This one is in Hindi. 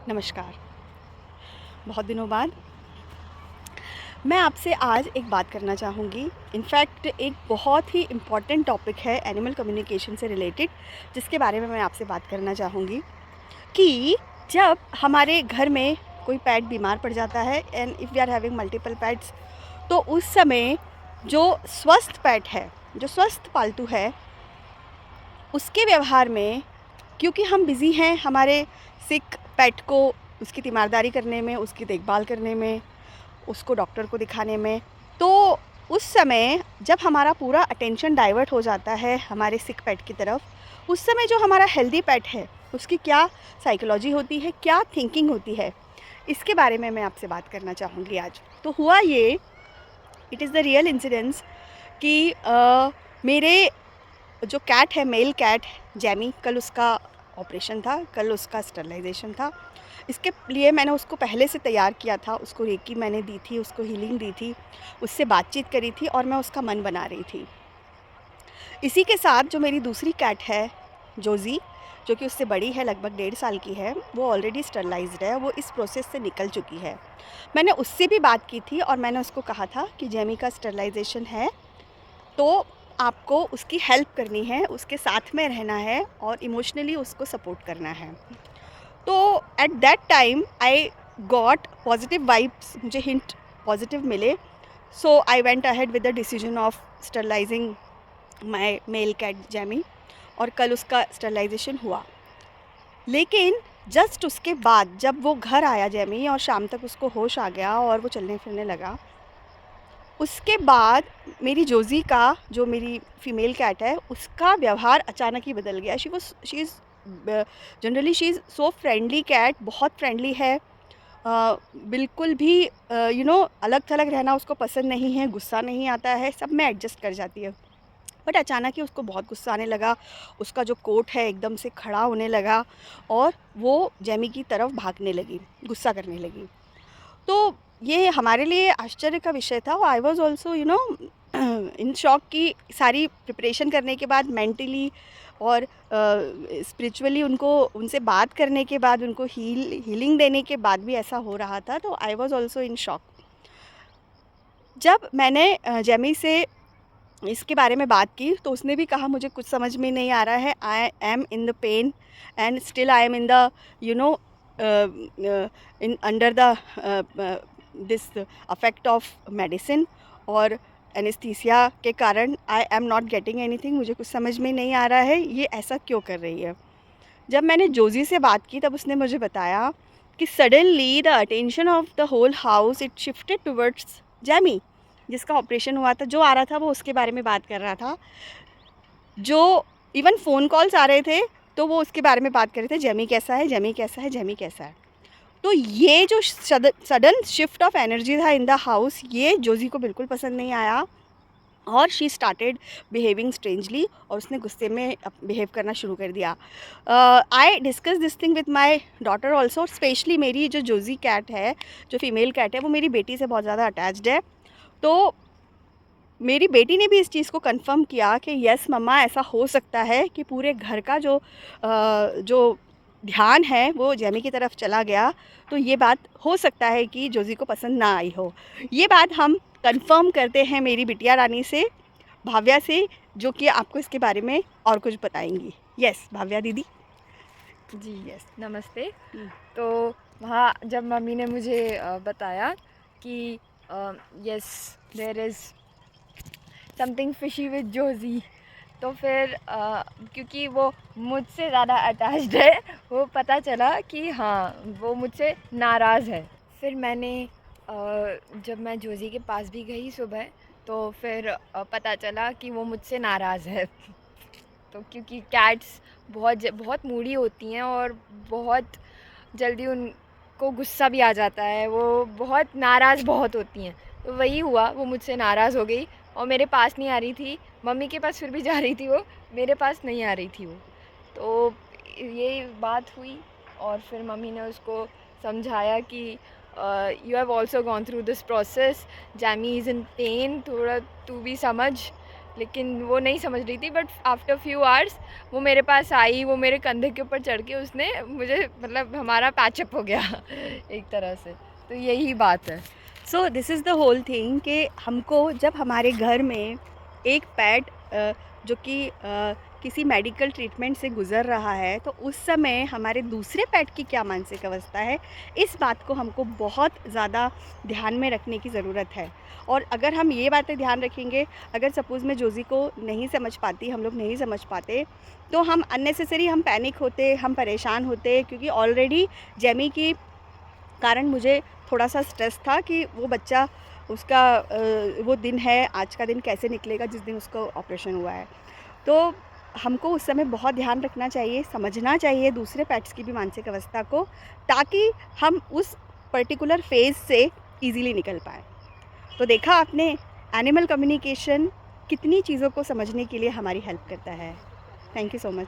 नमस्कार। बहुत दिनों बाद मैं आपसे आज एक बात करना चाहूँगी। इनफैक्ट एक बहुत ही इम्पॉर्टेंट टॉपिक है एनिमल कम्युनिकेशन से रिलेटेड, जिसके बारे में मैं आपसे बात करना चाहूँगी कि जब हमारे घर में कोई पेट बीमार पड़ जाता है and if we are having multiple pets, तो उस समय जो स्वस्थ पेट है, जो स्वस्थ पालतू है, उसके व्यवहार में, क्योंकि हम बिज़ी हैं हमारे सिक पेट को उसकी तीमारदारी करने में, उसकी देखभाल करने में, उसको डॉक्टर को दिखाने में, तो उस समय जब हमारा पूरा अटेंशन डाइवर्ट हो जाता है हमारे सिक पेट की तरफ, उस समय जो हमारा हेल्दी पेट है उसकी क्या साइकोलॉजी होती है, क्या थिंकिंग होती है, इसके बारे में मैं आपसे बात करना चाहूँगी आज। तो हुआ ये, it is the real incidence कि मेरे जो कैट है, मेल कैट जैमी, कल उसका ऑपरेशन था, कल उसका स्टरलाइजेशन था। इसके लिए मैंने उसको पहले से तैयार किया था, उसको रेकी मैंने दी थी, उसको हीलिंग दी थी, उससे बातचीत करी थी और मैं उसका मन बना रही थी। इसी के साथ जो मेरी दूसरी कैट है जोज़ी, जो कि उससे बड़ी है, लगभग 1.5 साल की है, वो ऑलरेडी स्टरलाइज्ड है, वो इस प्रोसेस से निकल चुकी है। मैंने उससे भी बात की थी और मैंने उसको कहा था कि जैमी का स्टरलाइजेशन है, तो आपको उसकी हेल्प करनी है, उसके साथ में रहना है और इमोशनली उसको सपोर्ट करना है। तो at that time I got positive vibes, मुझे हिंट पॉजिटिव मिले। So I went ahead with the decision of sterilising my male cat Jamie, और कल उसका स्टरलाइजेशन हुआ। लेकिन जस्ट उसके बाद जब वो घर आया जैमी और शाम तक उसको होश आ गया और वो चलने फिरने लगा, उसके बाद मेरी जोज़ी का, जो मेरी फ़ीमेल कैट है, उसका व्यवहार अचानक ही बदल गया। She is generally she is so friendly cat, बहुत फ्रेंडली है। बिल्कुल भी अलग-थलग रहना उसको पसंद नहीं है, गुस्सा नहीं आता है, सब में एडजस्ट कर जाती है। बट अचानक ही उसको बहुत गुस्सा आने लगा, उसका जो कोट है एकदम से खड़ा होने लगा और वो जैमी की तरफ भागने लगी, गुस्सा करने लगी। तो ये हमारे लिए आश्चर्य का विषय था। I was also in shock कि सारी प्रिपरेशन करने के बाद मेंटली और स्पिरिचुअली उनको, उनसे बात करने के बाद, उनको हीलिंग देने के बाद भी ऐसा हो रहा था, तो I was also in shock. जब मैंने जैमी से इसके बारे में बात की तो उसने भी कहा मुझे कुछ समझ में नहीं आ रहा है, I am in the pain and still I am in the you know in under the this affect of medicine और एनेस्थीसिया के कारण I am not getting anything, मुझे कुछ समझ में नहीं आ रहा है ये ऐसा क्यों कर रही है। जब मैंने जोजी से बात की तब उसने मुझे बताया कि suddenly the attention of the whole house it shifted towards Jamie, जिसका ऑपरेशन हुआ था, जो आ रहा था वो उसके बारे में बात कर रहा था। जो इवन फ़ोन कॉल्स आ रहे थे तो वो उसके बारे में बात कर रहे थे, जैमी कैसा है, जैमी कैसा है, जैमी कैसा है। तो ये जो सडन शिफ्ट ऑफ एनर्जी था इन द हाउस, ये जोजी को बिल्कुल पसंद नहीं आया और शी स्टार्टेड बिहेविंग स्ट्रेंजली, और उसने गुस्से में बिहेव करना शुरू कर दिया। I discuss this thing with my daughter also, specially मेरी जो जोजी कैट है, जो फीमेल कैट है, वो मेरी बेटी से बहुत ज़्यादा अटैच्ड है। तो मेरी बेटी ने भी इस चीज़ को कंफर्म किया कि यस मम्मा, ऐसा हो सकता है कि पूरे घर का जो ध्यान है वो जैमी की तरफ चला गया, तो ये बात हो सकता है कि जोजी को पसंद ना आई हो। ये बात हम कंफर्म करते हैं मेरी बिटिया रानी से, भाव्या से, जो कि आपको इसके बारे में और कुछ बताएंगी। यस भाव्या दीदी। जी, यस, नमस्ते। हम्म, तो वहाँ जब मम्मी ने मुझे बताया कि yes there is something fishy with Josie, तो फिर क्योंकि वो मुझसे ज़्यादा अटैच्ड है, वो पता चला कि हाँ, वो मुझसे नाराज़ है। फिर मैंने जब मैं जोज़ी के पास भी गई सुबह, तो फिर पता चला कि वो मुझसे नाराज़ है। तो क्योंकि कैट्स बहुत मूडी होती हैं और बहुत जल्दी उनको गुस्सा भी आ जाता है, वो बहुत नाराज़ बहुत होती हैं। तो वही हुआ, वो मुझसे नाराज़ हो गई और मेरे पास नहीं आ रही थी। मम्मी के पास फिर भी जा रही थी वो, मेरे पास नहीं आ रही थी वो। तो ये बात हुई और फिर मम्मी ने उसको समझाया कि you have also gone through this process, Jamie is in pain, थोड़ा तू भी समझ। लेकिन वो नहीं समझ रही थी, बट आफ्टर फ्यू आवर्स वो मेरे पास आई, वो मेरे कंधे के ऊपर चढ़ के उसने मुझे, मतलब हमारा पैचअप हो गया एक तरह से। तो यही बात है। So this is the whole thing कि हमको जब हमारे घर में एक पेट जो कि किसी मेडिकल ट्रीटमेंट से गुज़र रहा है, तो उस समय हमारे दूसरे पेट की क्या मानसिक अवस्था है, इस बात को हमको बहुत ज़्यादा ध्यान में रखने की ज़रूरत है। और अगर हम ये बातें ध्यान रखेंगे, अगर सपोज़ मैं जोज़ी को नहीं समझ पाती, हम लोग नहीं समझ पाते, तो हम अननेसेसरी हम पैनिक होते, हम परेशान होते, क्योंकि ऑलरेडी जैमी की कारण मुझे थोड़ा-सा स्ट्रेस था कि वो बच्चा उसका वो दिन है, आज का दिन कैसे निकलेगा जिस दिन उसका ऑपरेशन हुआ है। तो हमको उस समय बहुत ध्यान रखना चाहिए, समझना चाहिए दूसरे पेट्स की भी मानसिक अवस्था को, ताकि हम उस पर्टिकुलर फ़ेज़ से ईज़िली निकल पाएँ। तो देखा आपने, एनिमल कम्युनिकेशन कितनी चीज़ों को समझने के लिए हमारी हेल्प करता है। Thank you so much.